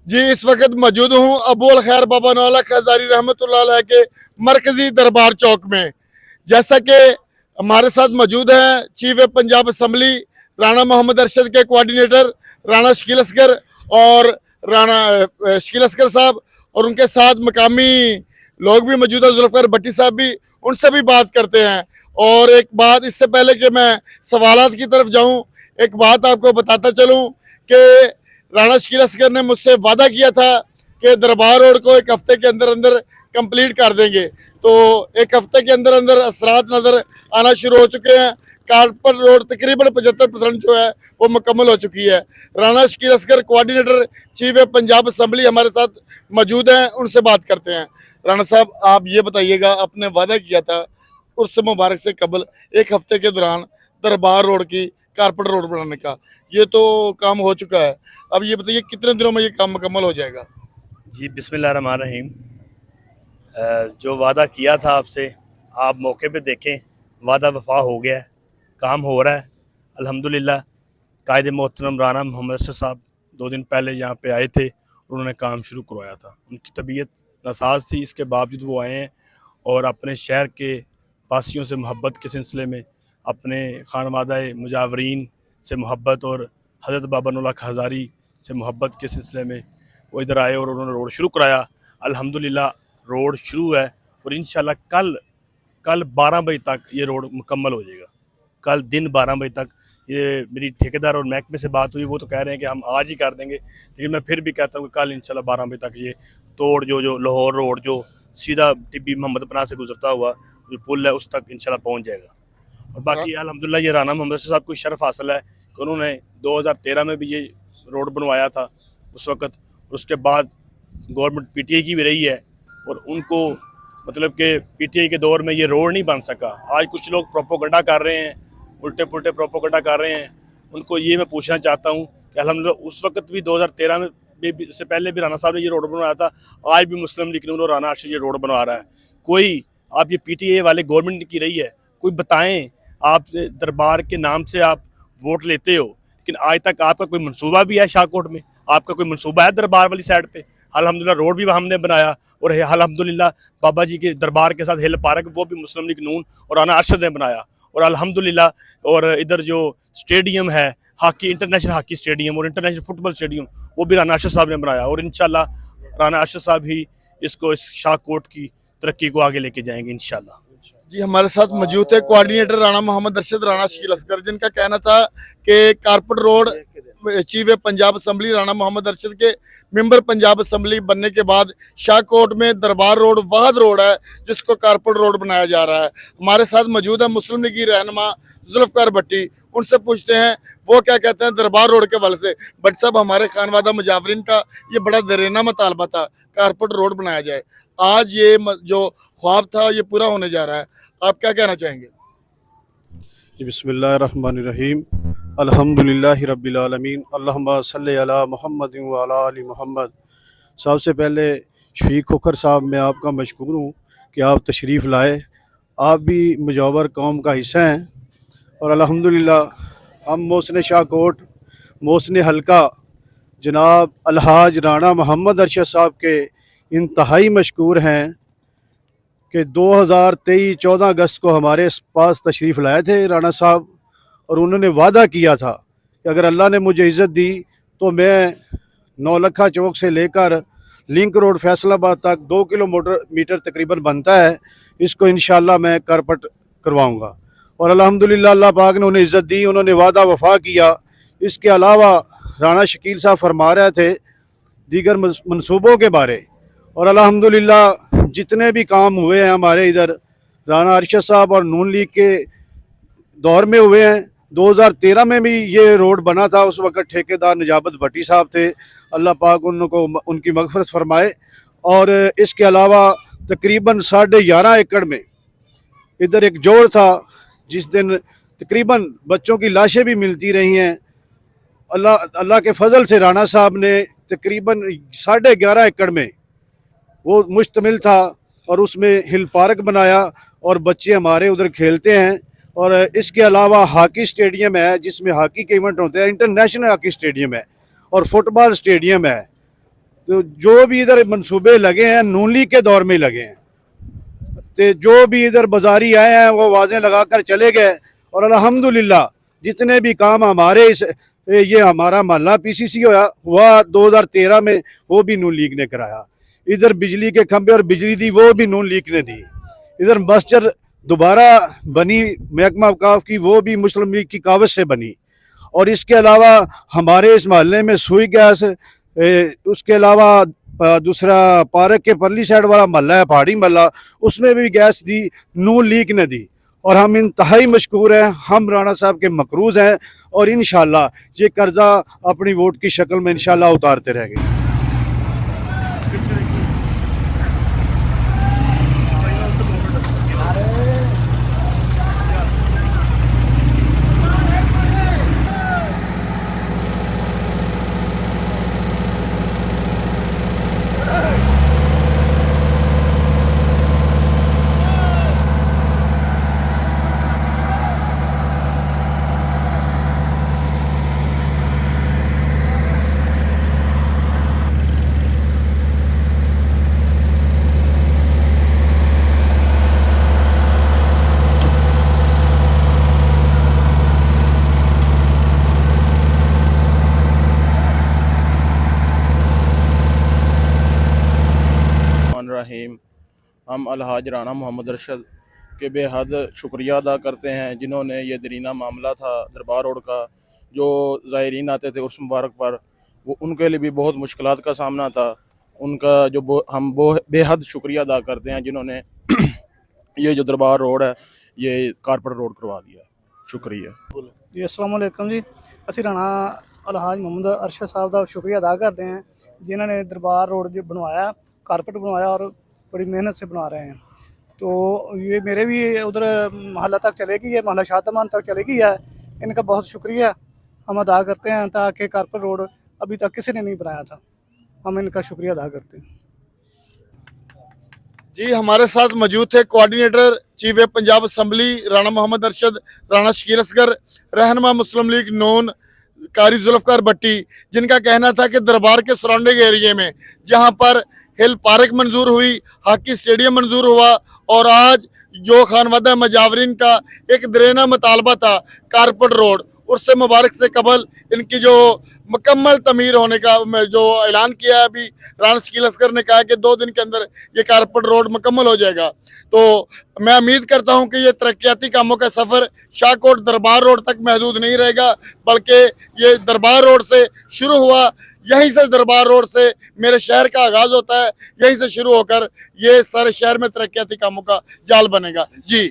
जी इस वक्त मौजूद हूँ अबू अल खैर बाबा नौलख हज़ारी रहमतुल्लाह अलैह के मरकजी दरबार चौक में। जैसा कि हमारे साथ मौजूद हैं चीफ पंजाब असम्बली राणा मोहम्मद अरशद के कोऑर्डिनेटर राणा शकील असगर और राणा शकील असगर साहब, और उनके साथ मकामी लोग भी मौजूद हैं, जुल्फ़िकार भट्टी साहब भी, उनसे भी बात करते हैं। और एक बात, इससे पहले कि मैं सवालात की तरफ जाऊं, एक बात आपको बताता चलूं कि राणा शकील असगर ने मुझसे वादा किया था कि दरबार रोड को एक हफ्ते के अंदर अंदर कंप्लीट कर देंगे। तो एक हफ्ते के अंदर अंदर असरात नज़र आना शुरू हो चुके हैं। कारपर रोड तकरीबन 75% जो है वो मुकम्मल हो चुकी है। Rana Shakeel Asghar coordinator chief Punjab assembly हमारे साथ मौजूद हैं, उनसे बात करते हैं। राणा साहब, आप ये बताइएगा, आपने वादा किया था उर्स मुबारक से कबल एक हफ्ते के दौरान दरबार रोड की कारपेट रोड बनाने का, ये तो काम हो चुका है। अब ये बताइए कितने दिनों में ये काम मुकम्मल हो जाएगा? जी बिस्मिल्लाहिर्रहमानिर्रहीम। जो वादा किया था आपसे, आप मौके पे देखें, वादा वफा हो गया है, काम हो रहा है अल्हम्दुलिल्लाह। कायदे मोहतरम राणा मोहम्मद अरशद साहब 2 दिन पहले यहाँ पे आए थे, उन्होंने काम शुरू करवाया था। उनकी तबीयत नासाज थी, इसके बावजूद वो आए हैं और अपने शहर के वासियों से मोहब्बत के सिलसिले में, अपने खानवादा मुजावरीन से मोहब्बत और हज़रत बाबा नौलख हज़ारी से मोहब्बत के सिलसिले में वो इधर आए और उन्होंने रोड शुरू कराया। अल्हम्दुलिल्लाह रोड शुरू है और इंशाल्लाह कल 12 बजे तक ये रोड मुकम्मल हो जाएगा। कल दिन 12 बजे तक। ये मेरी ठेकेदार और महकमे से बात हुई, वो तो कह रहे हैं कि हम आज ही कर देंगे, लेकिन मैं फिर भी कहता हूँ कि कल इंशाल्लाह 12 बजे तक ये तोड़ जो लाहौर रोड जो सीधा टिब्बी मोहम्मद पनाह से गुजरता हुआ जो पुल है उस तक इंशाल्लाह पहुँच जाएगा। और बाकी अल्हम्दुलिल्लाह ये राणा मोहम्मद साहब को शर्फ हासिल है कि उन्होंने 2013 में भी ये रोड बनवाया था उस वक़्त, उसके बाद गवर्नमेंट पीटीआई की भी रही है और उनको मतलब कि पीटीआई के दौर में ये रोड नहीं बन सका। आज कुछ लोग प्रोपोगंडा कर रहे हैं, उल्टे पुल्टे प्रोपोगंडा कर रहे हैं। उनको ये मैं पूछना चाहता हूँ कि अल्हम्दुलिल्लाह उस वक्त भी 2013 में भी से पहले भी राणा साहब ने ये रोड बनवाया था। आज भी मुस्लिम लीग नून और राणा अरशद ये रोड बनवा रहा है। कोई आप ये पीटीआई वाले गवर्नमेंट की रही है, कोई बताएं, आप दरबार के नाम से आप वोट लेते हो, लेकिन आज तक आपका कोई मंसूबा भी है? शाहकोट में आपका कोई मंसूबा है दरबार वाली साइड पे? अल्हम्दुलिल्लाह रोड भी हमने बनाया और अल्हम्दुलिल्लाह बाबा जी के दरबार के साथ हिल पार्क वो भी मुस्लिम लीग नून और राणा अरशद ने बनाया। और अल्हम्दुलिल्लाह और इधर जो स्टेडियम है हॉकी, इंटरनेशनल हॉकी स्टेडियम और इंटरनेशनल फुटबॉल स्टेडियम, वो भी राणा अरशद साहब ने बनाया। और इंशाल्लाह राणा अरशद साहब ही इसको, इस शाहकोट की तरक्की को आगे लेके जाएंगे इंशाल्लाह। जी हमारे साथ मौजूद है कोऑर्डिनेटर राणा मोहम्मद अरशद राणा शकील असगर, जिनका कहना था कि carpet road chief Punjab assembly Rana Mohammad Arshad के मेंबर पंजाब असम्बली बनने के बाद शाहकोट में दरबार रोड वाहद रोड है जिसको कारपेट रोड बनाया जा रहा है। हमारे साथ मौजूद है मुस्लिम लीग की रहनुमा जुल्फ़िकार भट्टी, उनसे पूछते हैं वो क्या कहते हैं दरबार रोड के हवाले से। भट्ट साहब, हमारे खानवादा मुजावरीन का ये बड़ा दरीना मुतालबा था कारपेट रोड बनाया जाए, आज ये जो ख्वाब था ये पूरा होने जा रहा है, आप क्या कहना चाहेंगे? बिस्मिल्लाहिर्रहमानिर्रहीम, अल्हम्दुलिल्लाहि रब्बिल आलमीन, अल्लाहुम्मा सल्लि अला मुहम्मद व अला आलि मुहम्मद। सबसे पहले शफीक खोखर साहब, मैं आपका मशकूर हूँ कि आप तशरीफ़ लाए। आप भी मुजावर कौम का हिस्सा हैं और अल्हम्दुलिल्लाह हम मोहसिन शाहकोट, मोहसिन हल्का जनाब अलहाज राणा मोहम्मद अरशद साहब के इंतहाई मशकूर हैं कि 2023 14 अगस्त को हमारे पास तशरीफ़ लाए थे राणा साहब, और उन्होंने वादा किया था कि अगर अल्लाह ने मुझे इज़्ज़त दी तो मैं नौलखा चौक से लेकर लिंक रोड फैसलाबाद तक 2 किलोमीटर तकरीबन बनता है, इसको इंशाअल्लाह मैं कारपेट करवाऊँगा। और अल्हम्दुलिल्लाह अल्लाह पाक ने उन्हें इज़्ज़त दी, उन्होंने वादा वफा किया। इसके अलावा राणा शकील साहब फरमा रहे थे दीगर मनसूबों के बारे, और अल्हम्दुलिल्लाह जितने भी काम हुए हैं हमारे इधर राणा अरशद साहब और नून लीग के दौर में हुए हैं। 2013 में भी ये रोड बना था, उस वक़्त ठेकेदार निजाबत भट्टी साहब थे, अल्लाह पाक उनको उनकी मग़फ़िरत फरमाए। और इसके अलावा तकरीबन 11.5 एकड़ में इधर एक जोड़ था जिस दिन तकरीबन बच्चों की लाशें भी मिलती रही हैं। अल्लाह के फजल से राणा साहब ने तकरीबन 11.5 एकड़ में वो मुश्तमिल था और उसमें हिल पार्क बनाया और बच्चे हमारे उधर खेलते हैं। और इसके अलावा हॉकी स्टेडियम है जिसमें हॉकी के इवेंट होते हैं, इंटरनेशनल हॉकी स्टेडियम है और फुटबॉल स्टेडियम है। تو جو بھی ادھر منصوبے لگے ہیں نون لیگ کے دور میں لگے ہیں، تو جو بھی ادھر بازاری آئے ہیں وہ واضح لگا کر چلے گئے، اور الحمدللہ جتنے بھی کام ہمارے یہ ہمارا محلہ پی سی سی ہوا 2013 میں، وہ بھی نون لیگ نے کرایا۔ ادھر بجلی کے کھمبے اور بجلی دی وہ بھی نون لیگ نے دی۔ ادھر مسجد دوبارہ بنی محکمہ اوقاف کی، وہ بھی مسلم لیگ کی کاوش سے بنی۔ اور اس کے علاوہ ہمارے اس محلے میں سوئی گیس، اس کے علاوہ دوسرا پارک کے پرلی سائڈ والا محلہ ہے پہاڑی محلہ، اس میں بھی گیس دی نون لیگ نے دی، اور ہم انتہائی مشکور ہیں، ہم رانا صاحب کے مقروض ہیں، اور انشاءاللہ یہ قرضہ اپنی ووٹ کی شکل میں انشاءاللہ اتارتے رہیں گے۔ رحیم، ہم الحاج رانا محمد ارشد کے بے حد شکریہ ادا کرتے ہیں، جنہوں نے یہ درینہ معاملہ تھا دربار روڈ کا، جو زائرین آتے تھے اس مبارک پر، وہ ان کے لیے بھی بہت مشکلات کا سامنا تھا، ان کا جو ہم بے حد شکریہ ادا کرتے ہیں جنہوں نے یہ جو دربار روڈ ہے یہ کارپوریٹ روڈ کروا دیا۔ شکریہ جی السلام علیکم جی، اسی رانا الحاج محمد ارشد صاحب کا شکریہ ادا کرتے ہیں جنہوں نے دربار روڈ جو بنوایا، کارپیٹ بنوایا، اور بڑی محنت سے بنا رہے ہیں۔ تو یہ میرے بھی ادھر محلہ تک چلے گی ہے، محلہ شادمان تک چلے گی ہے، ان کا بہت شکریہ ہم ادا کرتے ہیں، تاکہ کارپیٹ روڈ ابھی تک کسی نے نہیں بنایا تھا، ہم ان کا شکریہ ادا کرتے ہیں۔ جی ہمارے ساتھ موجود تھے coordinator chief Punjab assembly Rana Muhammad Arshad, Rana Shakeel Asghar, رہنما مسلم لیگ نون قاری ذوالفقار بھٹی، جن کا کہنا تھا کہ دربار کے سراؤنڈنگ ایریے میں جہاں پر ہل پارک منظور ہوئی، ہاکی اسٹیڈیم منظور ہوا، اور آج جو خانوادہ مجاورین کا ایک درینہ مطالبہ تھا کارپیٹ روڈ، اس سے مبارک سے قبل ان کی جو مکمل تعمیر ہونے کا جو اعلان کیا ہے ابھی رانا شکیل اصغر نے کہا کہ 2 دن کے اندر یہ کارپیٹ روڈ مکمل ہو جائے گا۔ تو میں امید کرتا ہوں کہ یہ ترقیاتی کاموں کا سفر شاہ کوٹ دربار روڈ تک محدود نہیں رہے گا، بلکہ یہ دربار روڈ سے شروع ہوا، یہیں سے دربار روڈ سے میرے شہر کا آغاز ہوتا ہے، یہیں سے شروع ہو کر یہ سارے شہر میں ترقیاتی کاموں کا جال بنے گا۔ جی